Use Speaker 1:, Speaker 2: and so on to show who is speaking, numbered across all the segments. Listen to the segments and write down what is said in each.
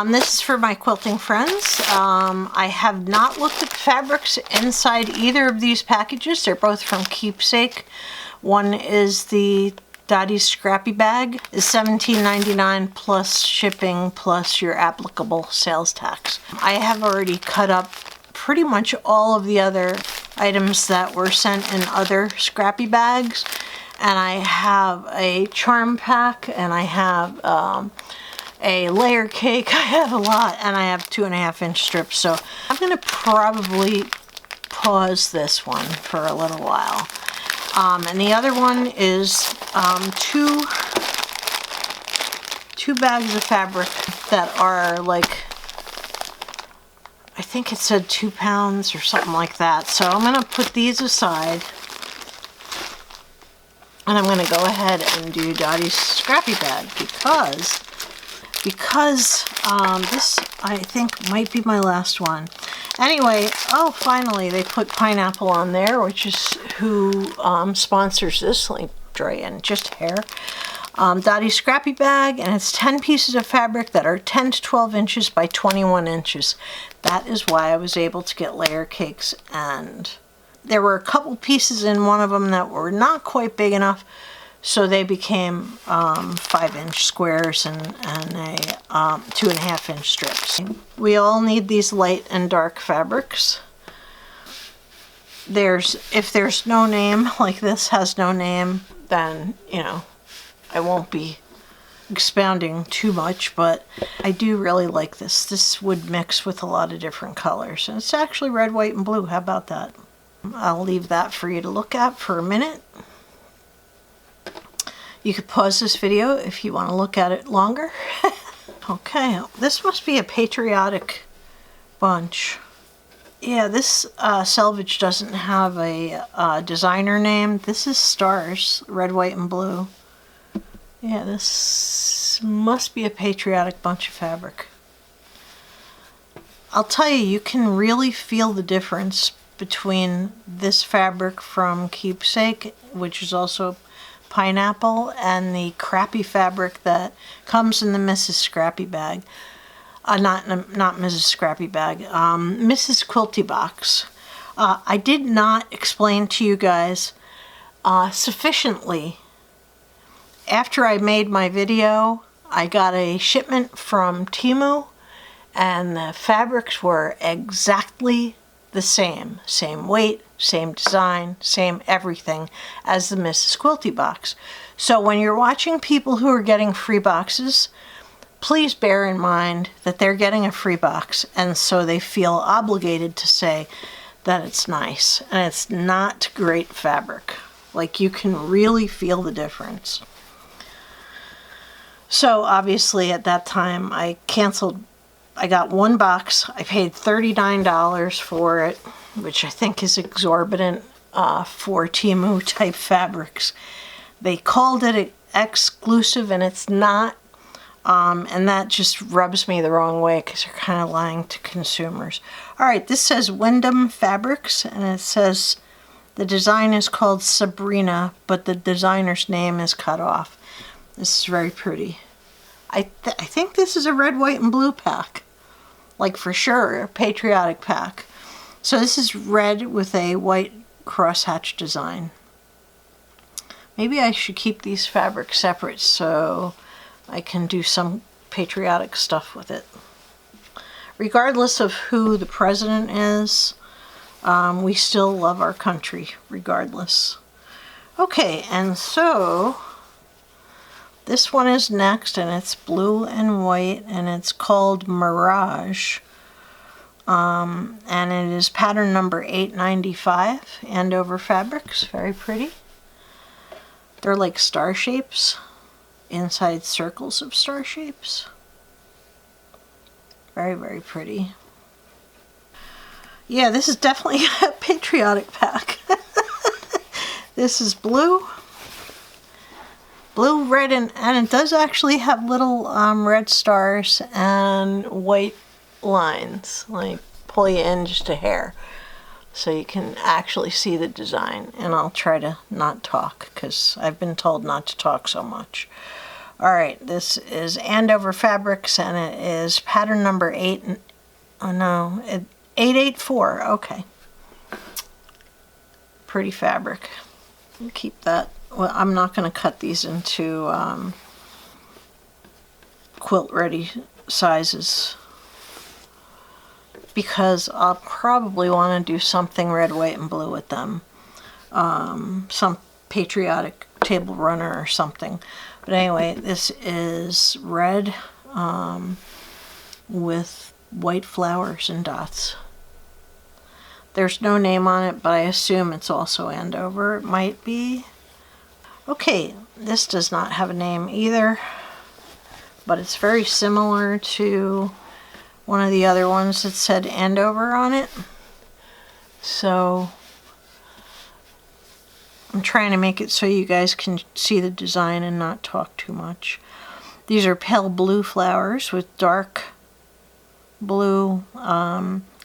Speaker 1: This is for my quilting friends. I have not looked at the fabrics inside either of these packages. They're both from Keepsake. One is the Dottie Scrappy bag, is $17.99 plus shipping plus your applicable sales tax. I have already cut up pretty much all of the other items that were sent in other Scrappy bags, and I have a charm pack, and I have a layer cake. I have a lot, and I have 2.5-inch strips, so I'm going to probably pause this one for a little while. And the other one is two bags of fabric that are like, I think it said 2 pounds or something like that. So I'm going to put these aside, and I'm going to go ahead and do Dottie's Scrappy bag because this, I think, might be my last one. Anyway, oh, finally, they put pineapple on there, which is who sponsors this. Let me draw in just hair. Dottie's Scrappy bag, and it's 10 pieces of fabric that are 10 to 12 inches by 21 inches. That is why I was able to get layer cakes, and there were a couple pieces in one of them that were not quite big enough, so they became 5-inch squares and a 2.5-inch strips. We all need these light and dark fabrics. If there's no name, like this has no name, then, you know, I won't be expounding too much, but I do really like this. This would mix with a lot of different colors, and it's actually red, white, and blue. How about that? I'll leave that for you to look at for a minute. You could pause this video if you want to look at it longer. Okay, this must be a patriotic bunch. Yeah, this selvage doesn't have a designer name. This is stars, red, white, and blue. Yeah, this must be a patriotic bunch of fabric. I'll tell you, you can really feel the difference between this fabric from Keepsake, which is also pineapple, and the crappy fabric that comes in the Mrs. Scrappy bag. Not Mrs. Scrappy bag, Mrs. Quilty box. I did not explain to you guys sufficiently. After I made my video, I got a shipment from Temu, and the fabrics were exactly the same. Same weight, same design, same everything as the Mrs. Quilty box. So when you're watching people who are getting free boxes, please bear in mind that they're getting a free box, and so they feel obligated to say that it's nice. And it's not great fabric. Like, you can really feel the difference. So obviously at that time I canceled. I got one box. I paid $39 for it, which I think is exorbitant for Temu type fabrics. They called it exclusive, and it's not. And that just rubs me the wrong way because they're kind of lying to consumers. All right, this says Wyndham Fabrics, and it says the design is called Sabrina, but the designer's name is cut off. This is very pretty. I think this is a red, white, and blue pack. Like, for sure, a patriotic pack. So this is red with a white crosshatch design. Maybe I should keep these fabrics separate so I can do some patriotic stuff with it. Regardless of who the president is, we still love our country, regardless. Okay, and so this one is next, and it's blue and white, and it's called Mirage. And it is pattern number 895, Andover Fabrics. Very pretty. They're like star shapes, inside circles of star shapes. Very, very pretty. Yeah, this is definitely a patriotic pack. This is blue. Blue, red, and it does actually have little red stars and white lines, like pull you in just a hair so you can actually see the design. And I'll try to not talk because I've been told not to talk so much. All right, this is Andover Fabrics, and it is pattern number 884. Okay. Pretty fabric. I'll keep that. Well, I'm not going to cut these into quilt ready sizes because I'll probably want to do something red, white, and blue with them. Some patriotic table runner or something. But anyway, this is red with white flowers and dots. There's no name on it, but I assume it's also Andover. It might be. Okay, this does not have a name either, but it's very similar to one of the other ones that said Andover on it. So I'm trying to make it so you guys can see the design and not talk too much. These are pale blue flowers with dark blue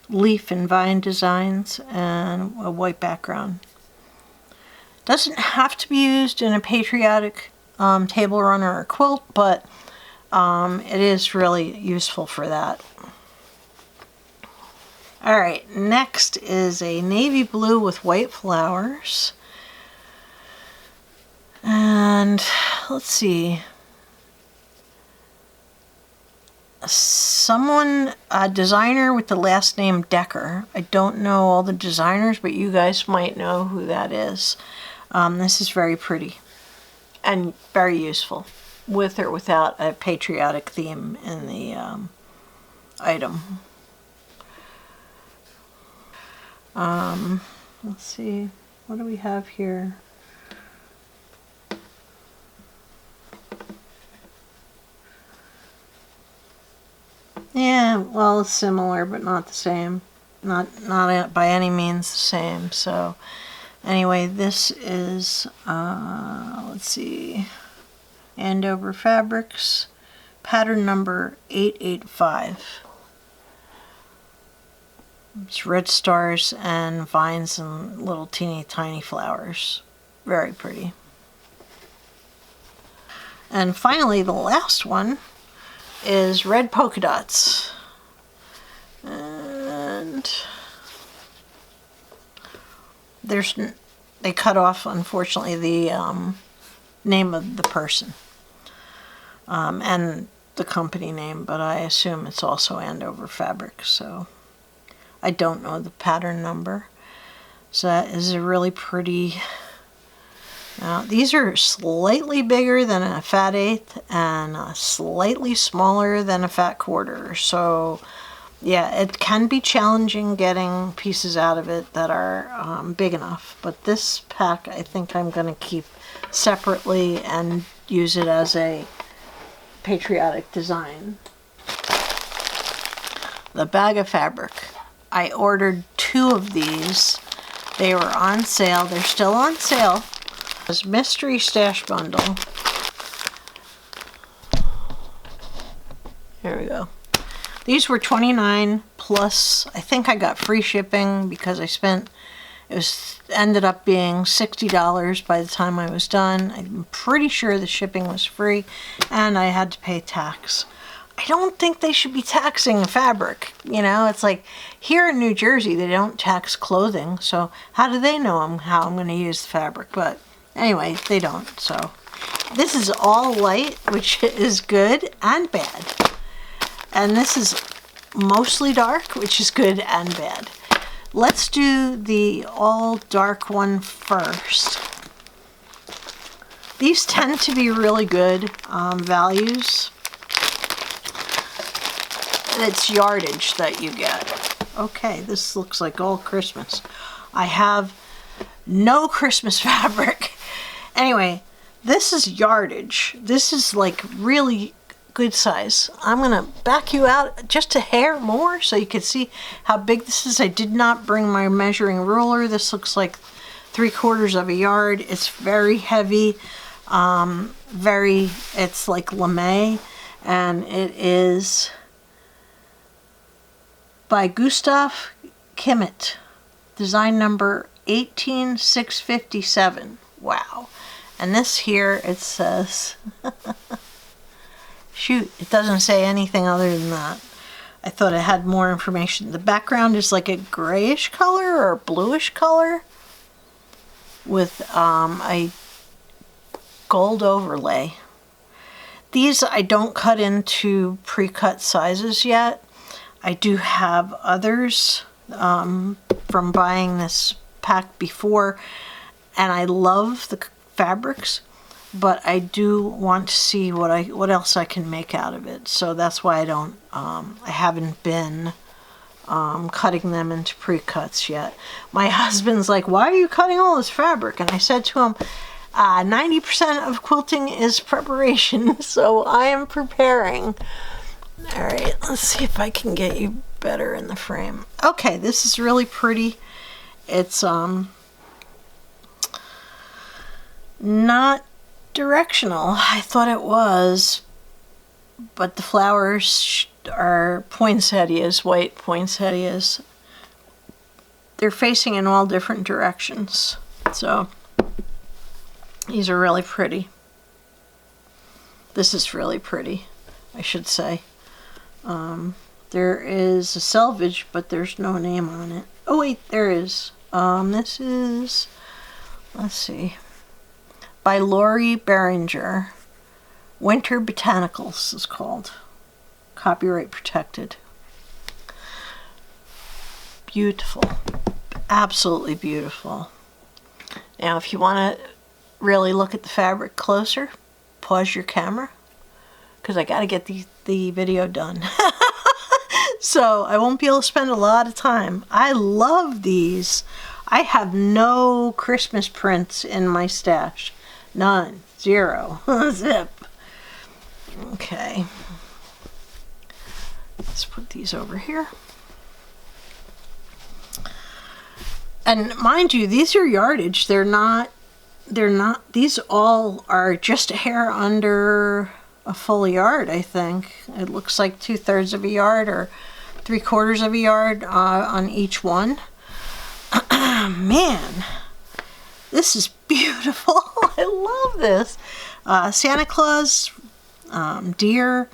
Speaker 1: leaf and vine designs and a white background. Doesn't have to be used in a patriotic table runner or quilt, but it is really useful for that. All right, next is a navy blue with white flowers. And let's see. A designer with the last name Decker. I don't know all the designers, but you guys might know who that is. This is very pretty and very useful, with or without a patriotic theme in the item. Let's see, what do we have here? Yeah, well, it's similar, but not the same. Not by any means the same. So, anyway, this is, let's see, Andover Fabrics, pattern number 885. It's red stars and vines and little teeny tiny flowers. Very pretty. And finally, the last one is red polka dots, and they cut off, unfortunately, the name of the person and the company name, but I assume it's also Andover Fabrics, so I don't know the pattern number. So that is a really pretty. Now, these are slightly bigger than a fat eighth and slightly smaller than a fat quarter. So, yeah, it can be challenging getting pieces out of it that are big enough. But this pack, I think I'm going to keep separately and use it as a patriotic design. The bag of fabric. I ordered 2 of these. They were on sale. They're still on sale. This mystery stash bundle. There we go. These were $29 plus. I think I got free shipping because ended up being $60 by the time I was done. I'm pretty sure the shipping was free, and I had to pay tax. I don't think they should be taxing fabric. You know, it's like here in New Jersey they don't tax clothing, so how do they know how I'm going to use the fabric? But anyway, they don't. So this is all light, which is good and bad. And this is mostly dark, which is good and bad. Let's do the all dark one first. These tend to be really good values. It's yardage that you get. Okay, this looks like all Christmas. I have no Christmas fabric. Anyway, this is yardage. This is like really good size. I'm gonna back you out just a hair more so you can see how big this is. I did not bring my measuring ruler. This looks like 3/4 of a yard. It's very heavy. It's like lame, and it is by Gustav Kimmett, design number 18657. Wow. And this here, it says Shoot, it doesn't say anything other than that. I thought it had more information. The background is like a grayish color or bluish color with a gold overlay. These I don't cut into pre-cut sizes yet. I do have others from buying this pack before, and I love the fabrics, but I do want to see what else I can make out of it. So that's why I haven't been cutting them into pre-cuts yet. My husband's like, why are you cutting all this fabric? And I said to him, 90% of quilting is preparation, so I am preparing. All right, let's see if I can get you better in the frame. Okay, this is really pretty. It's not directional. I thought it was, but the flowers are poinsettias, white poinsettias. They're facing in all different directions, so these are really pretty. This is really pretty, I should say. There is a selvage, but there's no name on it. Oh wait, there is. This is, let's see, by Lori Behringer. Winter Botanicals is called. Copyright protected. Beautiful. Absolutely beautiful. Now, if you want to really look at the fabric closer, pause your camera, because I got to get the video done. So I won't be able to spend a lot of time. I love these. I have no Christmas prints in my stash. None. Zero. Zip. Okay. Let's put these over here. And mind you, these are yardage. They're not, these all are just a hair under a full yard, I think. It looks like 2/3 of a yard or 3/4 of a yard on each one. Man, this is beautiful. I love this. Santa Claus, deer,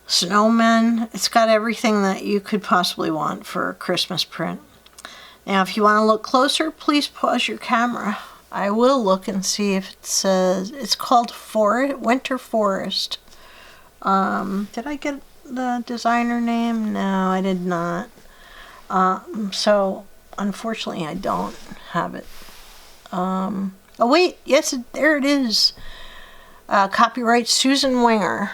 Speaker 1: snowmen. It's got everything that you could possibly want for a Christmas print. Now, if you want to look closer, please pause your camera. I will look and see if it says, it's called Winter Forest. Did I get the designer name? No, I did not. So, unfortunately, I don't have it. Oh, wait. Yes, there it is. Copyright Susan Winger.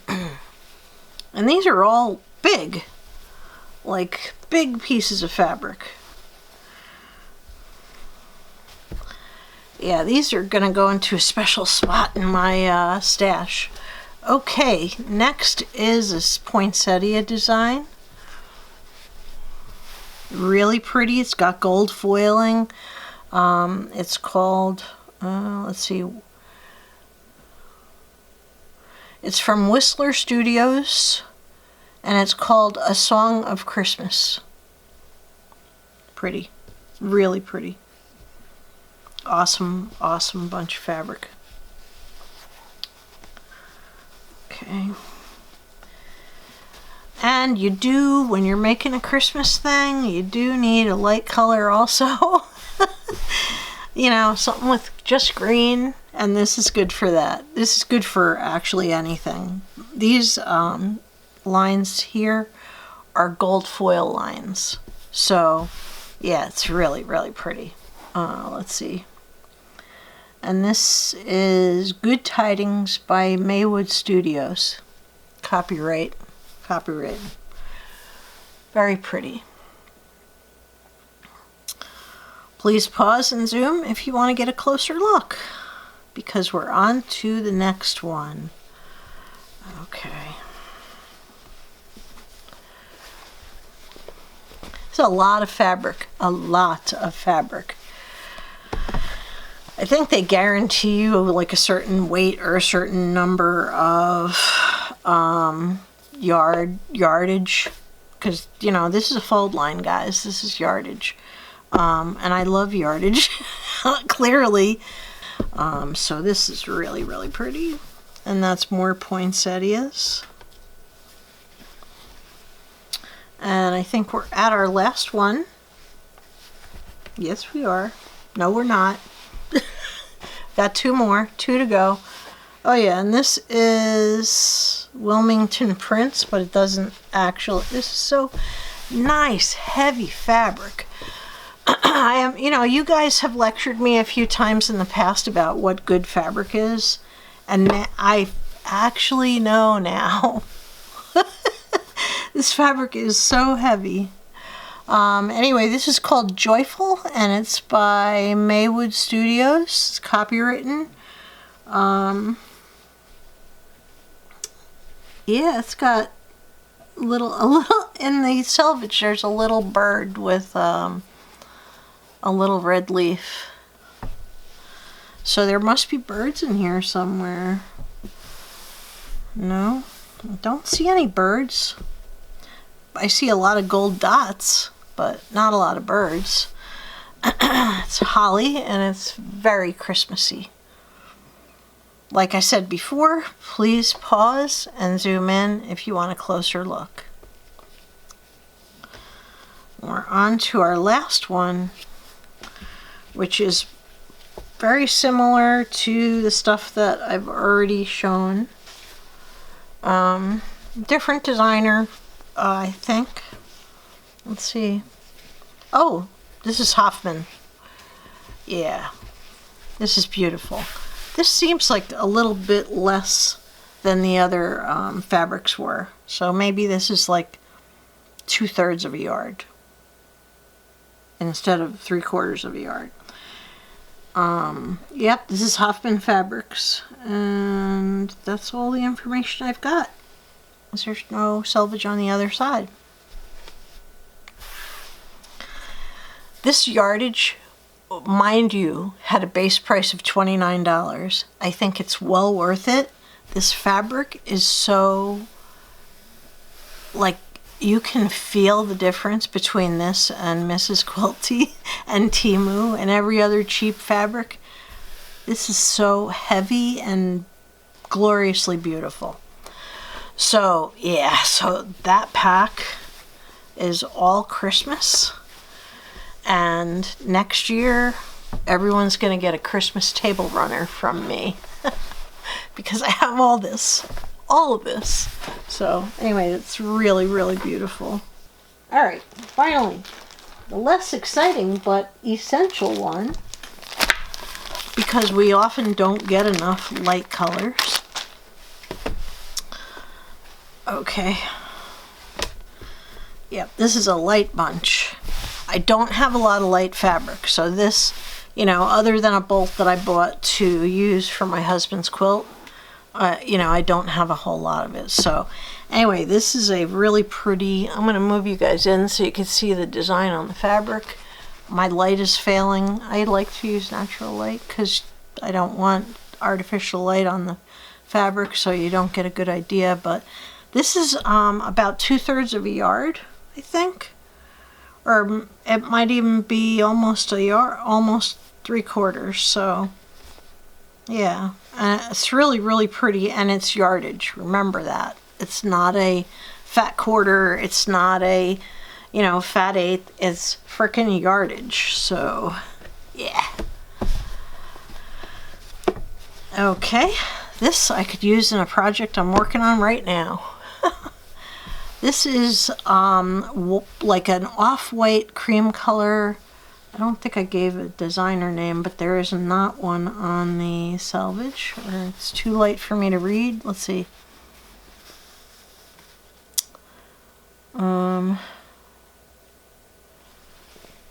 Speaker 1: And these are all big. Like, big pieces of fabric. Yeah, these are going to go into a special spot in my stash. Okay, next is this poinsettia design. Really pretty. It's got gold foiling. It's called, let's see. It's from Whistler Studios, and it's called A Song of Christmas. Pretty. Really pretty. Awesome, awesome bunch of fabric. Okay. And you do, when you're making a Christmas thing, you do need a light color also. You know, something with just green, and this is good for that. This is good for actually anything. These lines here are gold foil lines. So, yeah, it's really, really pretty. Let's see. And this is Good Tidings by Maywood Studios. Copyright. Copyright. Very pretty. Please pause and zoom if you want to get a closer look, because we're on to the next one. Okay. It's a lot of fabric. A lot of fabric. I think they guarantee you like a certain weight or a certain number of yardage, because you know this is a fold line, guys. This is yardage, and I love yardage. Clearly, So this is really, really pretty. And that's more poinsettias. And I think we're at our last one. Yes, we are. No, we're not. Got two more, two to go. Oh yeah, and this is Wilmington Prince, but it doesn't actually, this is so nice, heavy fabric. I am, you know, you guys have lectured me a few times in the past about what good fabric is, and I actually know now. This fabric is so heavy. Anyway, this is called Joyful, and it's by Maywood Studios. It's copywritten. Yeah, it's got a little in the selvage. There's a little bird with a little red leaf. So there must be birds in here somewhere. No, I don't see any birds. I see a lot of gold dots, but not a lot of birds. It's holly, and it's very Christmassy. Like I said before, please pause and zoom in if you want a closer look. We're on to our last one, which is very similar to the stuff that I've already shown. Different designer, I think. Let's see. Oh, this is Hoffman. Yeah, this is beautiful. This seems like a little bit less than the other fabrics were. So maybe this is like 2/3 of a yard instead of 3/4 of a yard. Yep, this is Hoffman Fabrics, and that's all the information I've got. There's no selvage on the other side. This yardage, mind you, had a base price of $29. I think it's well worth it. This fabric is so, like, you can feel the difference between this and Mrs. Quilty and Temu and every other cheap fabric. This is so heavy and gloriously beautiful. So yeah, so that pack is all Christmas, and next year everyone's gonna get a Christmas table runner from me because I have all of this. So anyway, it's really, really beautiful. All right, finally, the less exciting but essential one, because we often don't get enough light colors. Okay. Yep, this is a light bunch. I don't have a lot of light fabric, so this, you know, other than a bolt that I bought to use for my husband's quilt, you know, I don't have a whole lot of it. So anyway, this is a really pretty, I'm going to move you guys in so you can see the design on the fabric. My light is failing. I like to use natural light because I don't want artificial light on the fabric, so you don't get a good idea. But this is about 2/3 of a yard, I think, or it might even be almost a yard, almost 3/4. So yeah, it's really, really pretty, and it's yardage. Remember that. It's not a fat quarter. It's not a, you know, fat eighth. It's frickin' yardage. So yeah. Okay, this I could use in a project I'm working on right now. This is like an off-white cream color. I don't think I gave a designer name, but there is not one on the selvage, or it's too light for me to read. Let's see.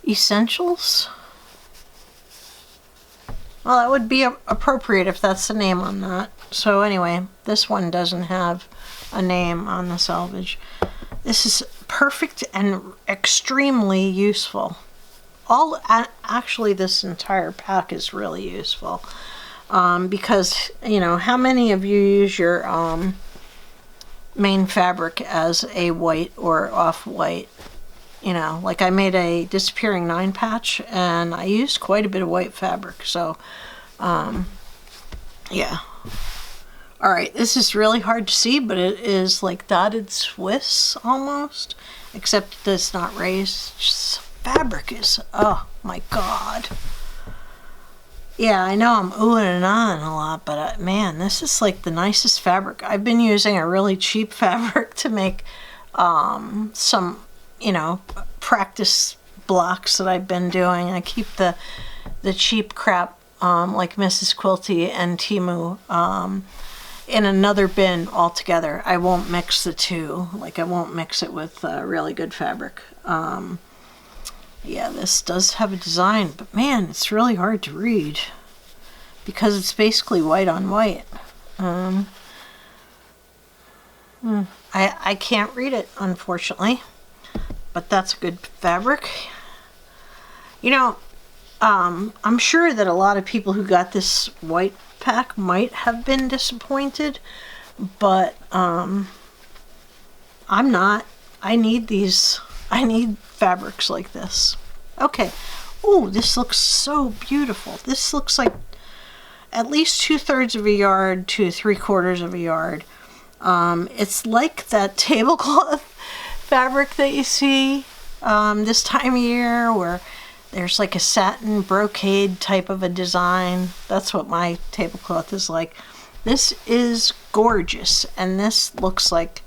Speaker 1: Essentials? Well, that would be appropriate if that's the name on that. So anyway, this one doesn't have a name on the selvage. This is perfect and extremely useful. Actually, this entire pack is really useful because, you know, how many of you use your main fabric as a white or off-white? You know, like I made a disappearing 9 patch and I used quite a bit of white fabric. So Yeah. All right, this is really hard to see, but it is like dotted Swiss almost, except it's not raised. Just fabric is, oh my God. Yeah, I know I'm oohing and ahhing a lot, but man, this is like the nicest fabric. I've been using a really cheap fabric to make some, you know, practice blocks that I've been doing. I keep the cheap crap like Mrs. Quilty and Temu in another bin altogether. I won't mix the two. Like I won't mix it with really good fabric. Yeah, this does have a design, but man, it's really hard to read because it's basically white on white. I can't read it, unfortunately, but that's a good fabric. You know, I'm sure that a lot of people who got this white pack might have been disappointed, but I'm not. I need these. I need fabrics like this. Okay. Oh, this looks so beautiful. This looks like at least 2/3 of a yard to 3/4 of a yard. It's like that tablecloth fabric that you see this time of year where there's like a satin brocade type of a design. That's what my tablecloth is like. This is gorgeous, and this looks like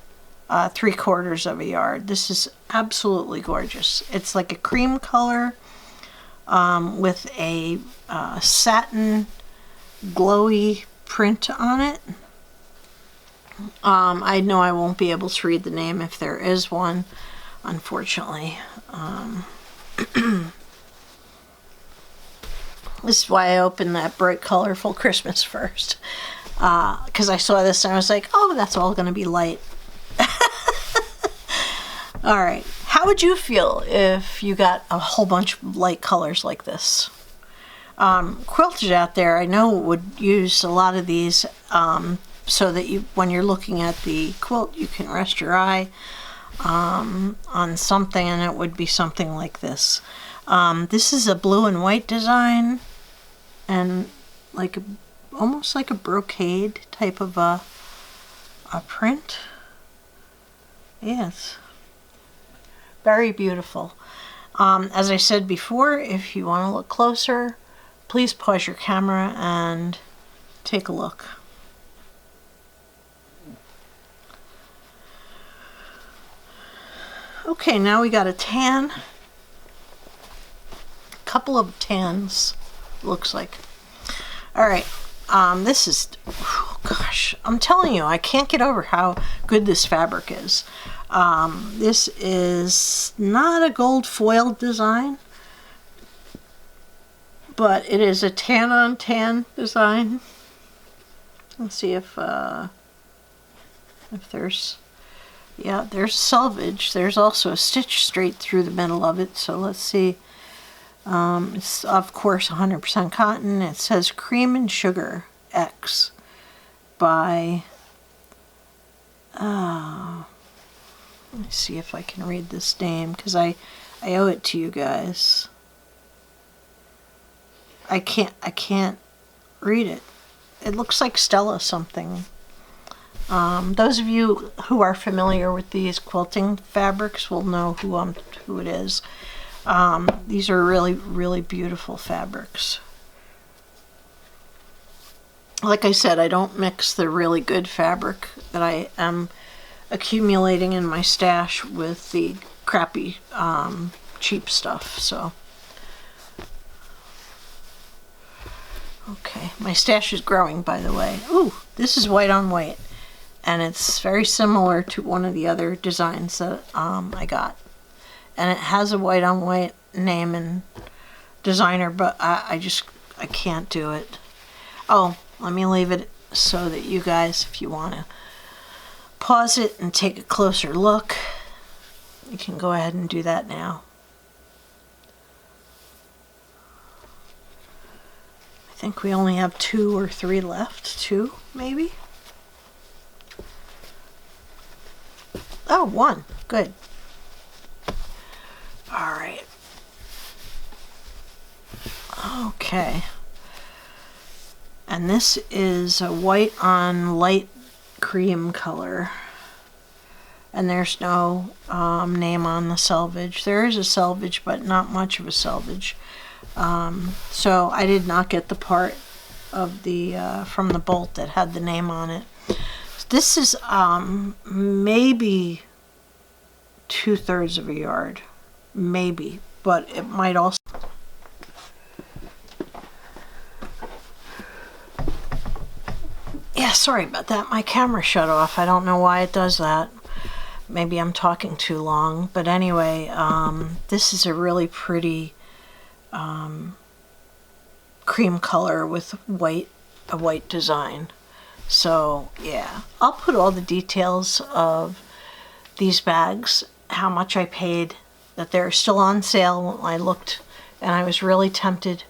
Speaker 1: 3/4 of a yard. This is absolutely gorgeous. It's like a cream color with a satin glowy print on it. I know I won't be able to read the name if there is one, unfortunately. This is why I opened that bright, colorful Christmas first. Because I saw this and I was like, oh, that's all going to be light. All right. How would you feel if you got a whole bunch of light colors like this? Quilters out there, I know, would use a lot of these so that you, when you're looking at the quilt, you can rest your eye on something, and it would be something like this. This is a blue and white design, and like almost like a brocade type of a print. Yes, very beautiful. As I said before, if you want to look closer, please pause your camera and take a look. Okay, now we got a tan. Couple of tans, looks like. All right, this is, oh gosh, I'm telling you, I can't get over how good this fabric is. This is not a gold foiled design, but it is a tan on tan design. Let's see if there's, yeah, there's selvage. There's also a stitch straight through the middle of it. So let's see. It's of course 100% cotton. It says Cream and Sugar X by, let me see if I can read this name because I owe it to you guys. I can't read it. It looks like Stella something. Those of you who are familiar with these quilting fabrics will know who it is. These are really, really beautiful fabrics. Like I said, I don't mix the really good fabric that I am accumulating in my stash with the crappy, cheap stuff, so. Okay, my stash is growing, by the way. Ooh, this is white on white, and it's very similar to one of the other designs that I got. And it has a white on white name and designer, but I can't do it. Oh, let me leave it so that you guys, if you want to pause it and take a closer look, you can go ahead and do that now. I think we only have 2 or 3 left. 2, maybe? Oh, 1. Good. All right. Okay. And this is a white on light cream color. And there's no name on the selvage. There is a selvage, but not much of a selvage. So I did not get the part of the from the bolt that had the name on it. This is maybe 2/3 of a yard, maybe, but it might also. Yeah, sorry about that. My camera shut off. I don't know why it does that. Maybe I'm talking too long, but anyway, this is a really pretty cream color with a white design. So yeah, I'll put all the details of these bags, how much I paid, that they're still on sale. I looked and I was really tempted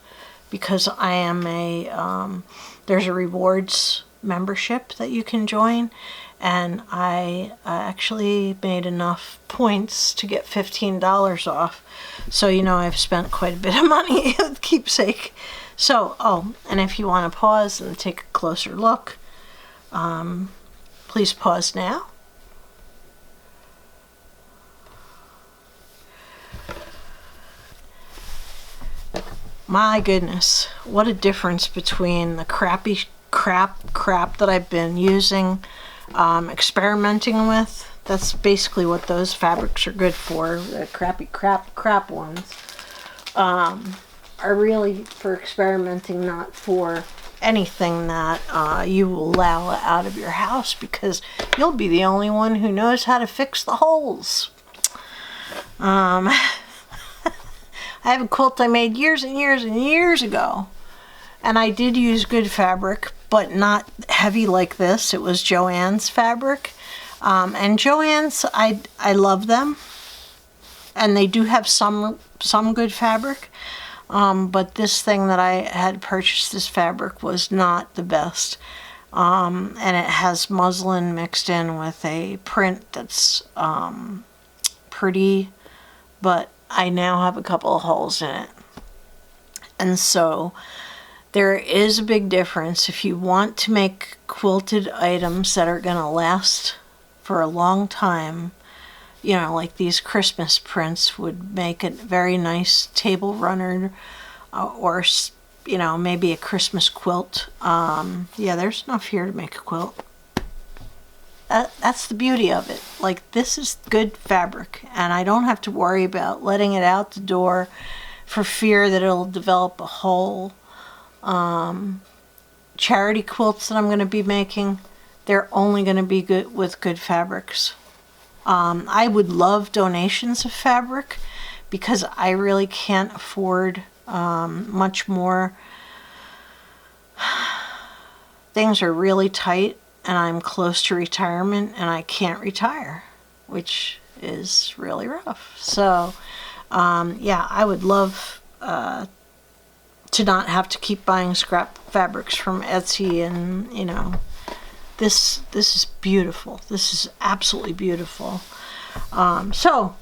Speaker 1: because I am there's a rewards membership that you can join, and I actually made enough points to get $15 off. So, you know, I've spent quite a bit of money with Keepsake. So, oh, and if you want to pause and take a closer look, please pause now. My goodness, what a difference between the crappy crap that I've been using, experimenting with. That's basically what those fabrics are good for. The crappy crap ones are really for experimenting, not for anything that you will allow out of your house, because you'll be the only one who knows how to fix the holes. I have a quilt I made years and years and years ago, and I did use good fabric, but not heavy like this. It was Joann's fabric, and Joann's, I love them, and they do have some good fabric, but this thing that I had purchased, this fabric, was not the best, and it has muslin mixed in with a print that's pretty, but I now have a couple of holes in it. And so there is a big difference. If you want to make quilted items that are going to last for a long time, you know, like these Christmas prints would make a very nice table runner, or, you know, maybe a Christmas quilt. Yeah, there's enough here to make a quilt. That's the beauty of it. Like, this is good fabric, and I don't have to worry about letting it out the door for fear that it'll develop a hole. Charity quilts that I'm going to be making, they're only going to be good with good fabrics. I would love donations of fabric, because I really can't afford much more. Things are really tight, and I'm close to retirement, and I can't retire, which is really rough. So, yeah, I would love to not have to keep buying scrap fabrics from Etsy, and, you know, this is beautiful. This is absolutely beautiful. So,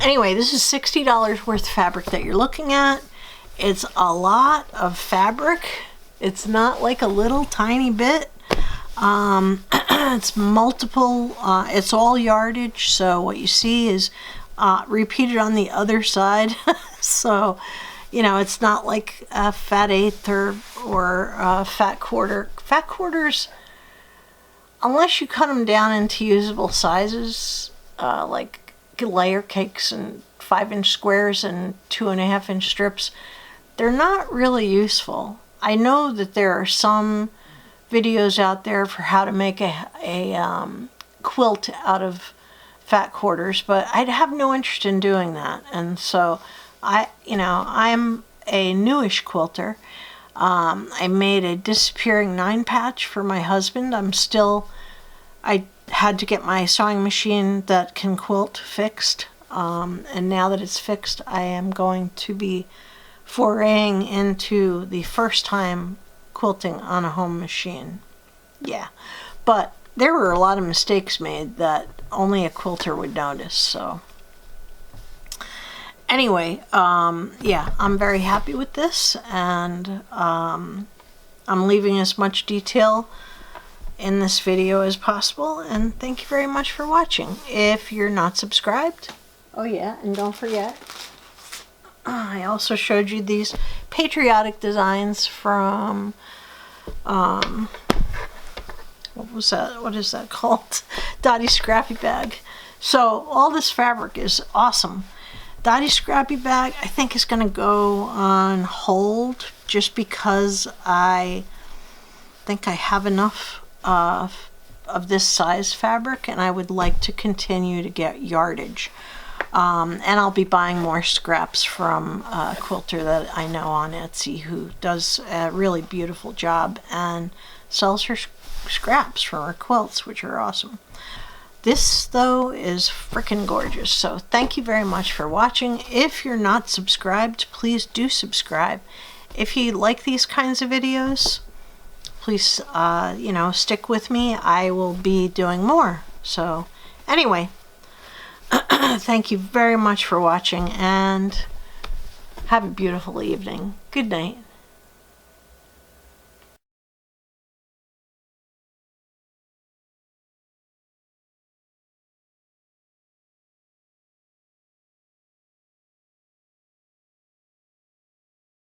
Speaker 1: anyway, this is $60 worth of fabric that you're looking at. It's a lot of fabric. It's not like a little tiny bit. It's multiple, it's all yardage, so what you see is repeated on the other side. So, you know, it's not like a fat eighth or a fat quarter. Fat quarters, unless you cut them down into usable sizes, like layer cakes and 5-inch squares and 2.5-inch strips, they're not really useful. I know that there are some videos out there for how to make a quilt out of fat quarters, but I'd have no interest in doing that. And so I'm a newish quilter. I made a disappearing 9 patch for my husband. I had to get my sewing machine that can quilt fixed, and now that it's fixed, I am going to be foraying into the first time quilting on a home machine. Yeah, but there were a lot of mistakes made that only a quilter would notice. So anyway, yeah, I'm very happy with this, and I'm leaving as much detail in this video as possible, and thank you very much for watching. If you're not subscribed, oh yeah, and don't forget, I also showed you these patriotic designs from what was that? What is that called? Dottie Scrappy Bag. So all this fabric is awesome. Dottie Scrappy Bag, I think, is going to go on hold just because I think I have enough of this size fabric, and I would like to continue to get yardage. And I'll be buying more scraps from a quilter that I know on Etsy who does a really beautiful job and sells her scraps from her quilts, which are awesome. This, though, is freaking gorgeous. So thank you very much for watching. If you're not subscribed, please do subscribe. If you like these kinds of videos, please, you know, stick with me. I will be doing more. So anyway, thank you very much for watching, and have a beautiful evening. Good night.